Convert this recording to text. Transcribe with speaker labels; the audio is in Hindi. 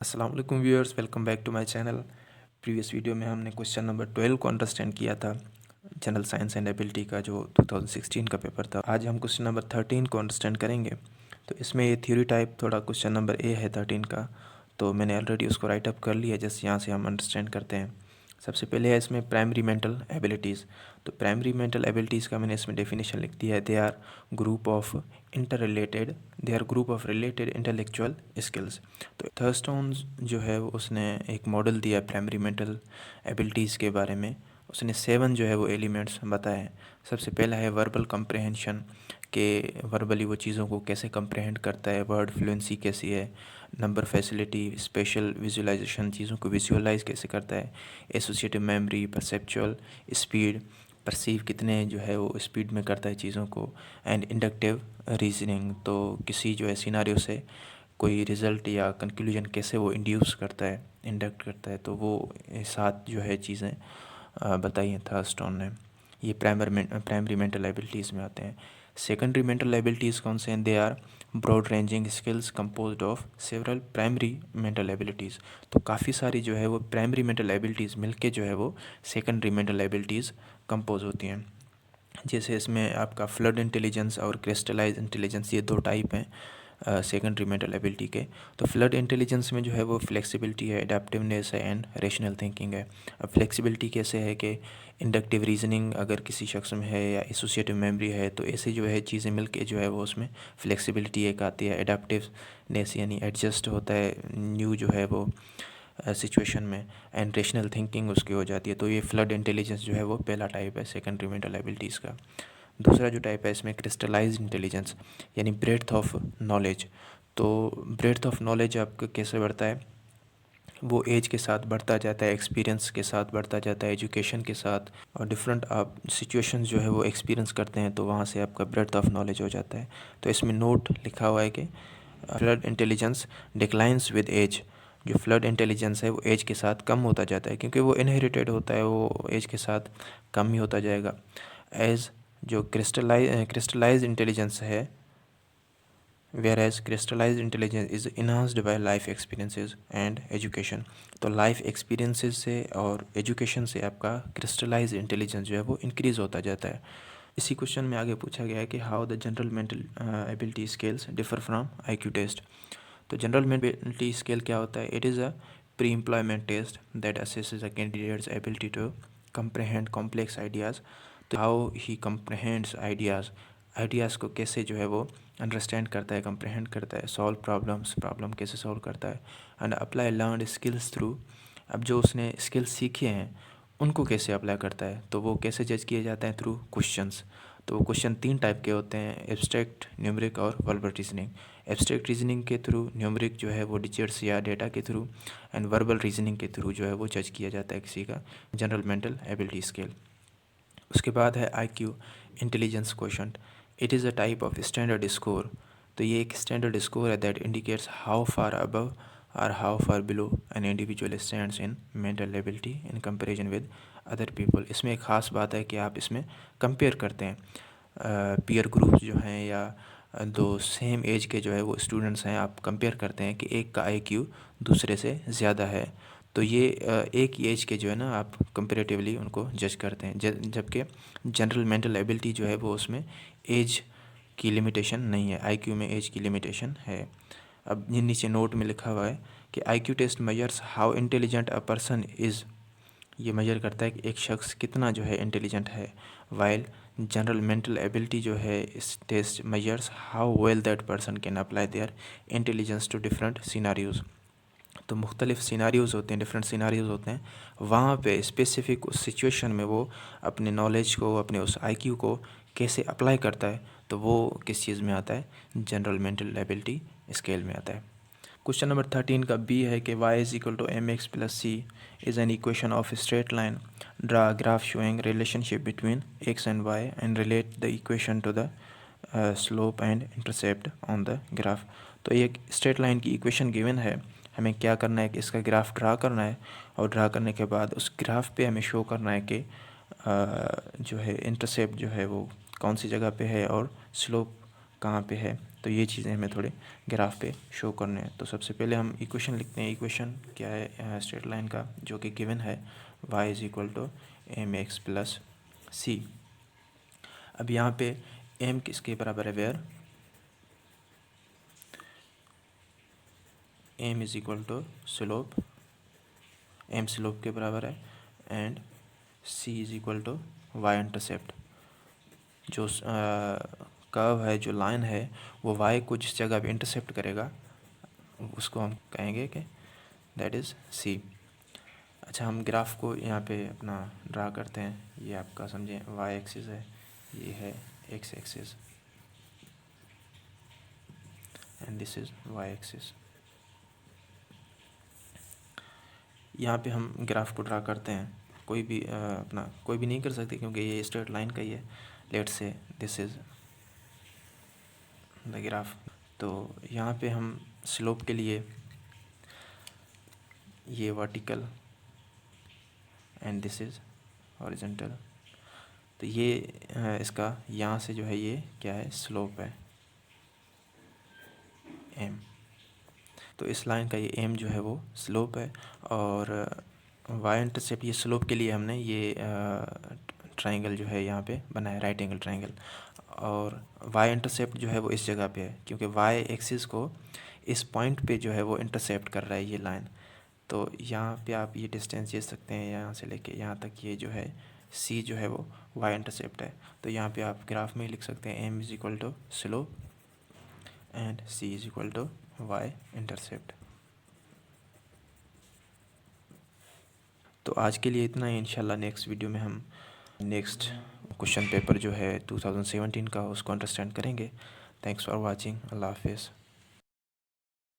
Speaker 1: अस्सलाम वालेकुम viewers, welcome back to my channel. Previous video में हमने क्वेश्चन नंबर 12 को अंडरस्टैंड किया था, जनरल साइंस एंड एबिलिटी का जो 2016 का पेपर था। आज हम क्वेश्चन नंबर 13 को अंडरस्टैंड करेंगे। तो इसमें ये थ्योरी टाइप थोड़ा क्वेश्चन नंबर ए है 13 का, तो मैंने ऑलरेडी उसको राइट अप कर लिया। जैसे यहाँ से हम अंडरस्टैंड करते हैं। सबसे पहले है इसमें प्राइमरी मेंटल एबिलिटीज़। तो प्राइमरी मेंटल एबिलिटीज़ का मैंने इसमें डेफिनेशन लिख दिया है। They are group of related intellectual skills. तो थर्स्टोन जो है वो उसने एक मॉडल दिया प्राइमरी मेंटल एबिलिटीज़ के बारे में। उसने 7 जो है वो एलिमेंट्स बताए हैं। सबसे पहला है वर्बल कंप्रहेंशन, के वर्बली वो चीज़ों को कैसे कंप्रहेंड करता है, वर्ड फ्लुएंसी कैसी है, नंबर फैसिलिटी, स्पेशल विजुअलाइजेशन, चीज़ों को विजुअलाइज कैसे करता है, associative memory, perceptual speed, perceive कितने जो है वो स्पीड में करता है चीज़ों को, एंड इंडक्टिव रीजनिंग, तो किसी जो है सिनारियो से कोई रिज़ल्ट या कंक्लूजन कैसे वो इंड्यूस करता है, इंडक्ट करता है। तो वो 7 जो है चीज़ें बताई हैं थर्स्टोन ने। ये प्राइमरी मेंटल एबिलिटीज़ में आते हैं। सेकेंडरी मेंटल एबिलिटीज़ कौन से हैं? They are broad ranging skills composed of several primary mental abilities. तो काफ़ी सारी जो है वो प्राइमरी मेंटल एबिलिटीज़ मिलके जो है वो सेकेंडरी मेंटल एबिलिटीज़ कंपोज होती हैं। जैसे इसमें आपका फ्लड इंटेलिजेंस और क्रिस्टलाइज इंटेलिजेंस, ये 2 टाइप हैं सेकेंडरी मेंटल एबिलिटी के। तो फ्लड इंटेलिजेंस में जो है वो फ्लेक्सिबिलिटी है, एडेप्टिवनेस है एंड रेशनल थिंकिंग है। अब फ्लेक्सिबिलिटी कैसे है कि इंडक्टिव रीजनिंग अगर किसी शख्स में है या एसोसिएटिव मेमोरी है, तो ऐसे जो है चीज़ें मिलके जो है वो उसमें फ्लेक्सिबिलिटी एक आती है। एडेप्टिवनेस यानी एडजस्ट होता है न्यू जो है वो सिचुएशन में, एंड रेशनल थिंकिंग उसकी हो जाती है। तो ये फ्लड इंटेलिजेंस जो है वो पहला टाइप है सेकेंडरी मेंटल एबिलिटीज़ का। दूसरा जो टाइप है इसमें क्रिस्टलाइज इंटेलिजेंस यानी ब्रेड्थ ऑफ नॉलेज। तो ब्रेड्थ ऑफ नॉलेज आपका कैसे बढ़ता है? वो एज के साथ बढ़ता जाता है, एक्सपीरियंस के साथ बढ़ता जाता है, एजुकेशन के साथ, और डिफरेंट आप सिचुएशंस जो है वो एक्सपीरियंस करते हैं, तो वहाँ से आपका ब्रेड्थ ऑफ नॉलेज हो जाता है। तो इसमें नोट लिखा हुआ है कि fluid intelligence declines with age. जो फ्लड इंटेलिजेंस है वो एज के साथ कम होता जाता है, क्योंकि वो इनहेरिटेड होता है, वो एज के साथ कम ही होता जाएगा। एज जो क्रिस्टलाइज इंटेलिजेंस है, where age crystallise intelligence is enhanced by life experiences and education. तो लाइफ एक्सपीरियंसेस से और एजुकेशन से आपका क्रिस्टलाइज इंटेलिजेंस जो है वो इंक्रीज़ होता जाता है। इसी क्वेश्चन में आगे पूछा गया है कि how the general mental ability scales differ from IQ test. तो जनरल मेंटलिटी स्केल क्या होता है? It is a pre employment test that assesses a candidate's ability to comprehend complex ideas। तो हाउ ही comprehends आइडियाज़ को कैसे जो है वो अंडरस्टैंड करता है, कंप्रहेंड करता है, सॉल्व प्रॉब्लम कैसे सॉल्व करता है, and apply learned skills through. अब जो उसने स्किल्स सीखे हैं उनको कैसे अप्लाई करता है, तो वो कैसे जज किए जाते हैं? Through questions. तो वो क्वेश्चन 3 टाइप के होते हैं, एब्स्ट्रैक्ट, न्यूमेरिक और वर्बल रीजनिंग। एब्स्ट्रैक्ट रीजनिंग के थ्रू, न्यूमेरिक जो है वो डिजिट्स या डेटा के थ्रू, एंड वर्बल रीजनिंग के थ्रू जो है वो जज किया जाता है किसी का जनरल मेंटल एबिलिटी स्केल। उसके बाद है IQ, intelligence quotient. It is a type of standard score. तो ये एक स्टैंडर्ड स्कोर है that indicates how far above और how far below an individual stands in mental ability in comparison with other people. इसमें एक ख़ास बात है कि आप इसमें कंपेयर करते हैं पीयर ग्रुप्स जो हैं या दो सेम एज के जो है वो स्टूडेंट्स हैं, आप कंपेयर करते हैं कि एक का आईक्यू दूसरे से ज़्यादा है। तो ये एक ही एज के जो है ना, आप कंपेरेटिवली उनको जज करते हैं। जबकि जनरल मेंटल एबिलिटी जो है वो उसमें एज की लिमिटेशन नहीं है, आईक्यू में एज की लिमिटेशन है। अब ये नीचे नोट में लिखा हुआ है कि IQ test measures how intelligent a person is. ये मेजर करता है कि एक शख्स कितना जो है इंटेलिजेंट है। वाइल जनरल मेंटल एबिलिटी जो है, इस test measures how well that person can apply their intelligence to different scenarios. तो मुख्तलिफ सिनारियोज़ होते हैं, डिफरेंट सिनारियोज़ होते हैं, वहाँ पे स्पेसिफ़िक उस सिचुएशन में वो अपने नॉलेज को, अपने उस आईक्यू को कैसे अप्लाई करता है, तो वो किस चीज़ में आता है? जनरल मेंटल एबिलिटी स्केल में आता है। क्वेश्चन नंबर 13 का बी है कि y is equal to M x plus c is an equation of straight line, draw graph showing relationship between x and y and relate the equation to the slope and intercept on the graph. तो एक स्ट्रेट लाइन की इक्वेशन गिवन है, हमें क्या करना है कि इसका ग्राफ ड्रा करना है, और ड्रा करने के बाद उस ग्राफ पे हमें शो करना है कि जो है इंटरसेप्ट जो है वो कौन सी जगह पे है और स्लोप कहाँ पे है तो ये चीज़ें हमें थोड़े ग्राफ पे शो करने हैं। तो सबसे पहले हम इक्वेशन लिखते हैं। इक्वेशन क्या है स्ट्रेट लाइन का, जो कि गिवन है y is equal to M x plus C. अब यहाँ पे m किसके बराबर है, where m is equal to slope, m slope के बराबर है, and c is equal to y intercept. जो कर्व है, जो लाइन है, वो y को जिस जगह पे इंटरसेप्ट करेगा उसको हम कहेंगे कि दैट इज़ c। अच्छा, हम ग्राफ को यहाँ पे अपना ड्रा करते हैं। ये आपका समझें y एक्सिस है, ये है x axis, and this is y axis. यहाँ पे हम ग्राफ को ड्रा करते हैं। कोई भी अपना कोई भी नहीं कर सकते क्योंकि ये स्ट्रेट लाइन का ही है। Let's say this is the graph. तो यहाँ पे हम स्लोप के लिए ये vertical and this is horizontal. तो ये इसका यहाँ से जो है ये क्या है, स्लोप है m। तो इस लाइन का ये m जो है वो स्लोप है, और y इंटरसेप्ट ये स्लोप के लिए हमने ये ट्राइंगल जो है यहाँ पे बनाया, राइट एंगल ट्राइंगल। और y इंटरसेप्ट जो है वो इस जगह पे है क्योंकि y एक्सिस को इस पॉइंट पे जो है वो इंटरसेप्ट कर रहा है ये लाइन। तो यहाँ पे आप ये डिस्टेंस ले सकते हैं, यहाँ से लेके यहाँ तक ये जो है c जो है वो y इंटरसेप्ट है। तो यहाँ पे आप ग्राफ में लिख सकते हैं m is equal to slope and c is equal to y intercept. तो आज के लिए इतना ही। इंशाल्लाह नेक्स्ट वीडियो में हम नेक्स्ट क्वेश्चन पेपर जो है 2017 का उसको अंडरस्टैंड करेंगे। Thanks for watching. अल्लाह हाफिज़।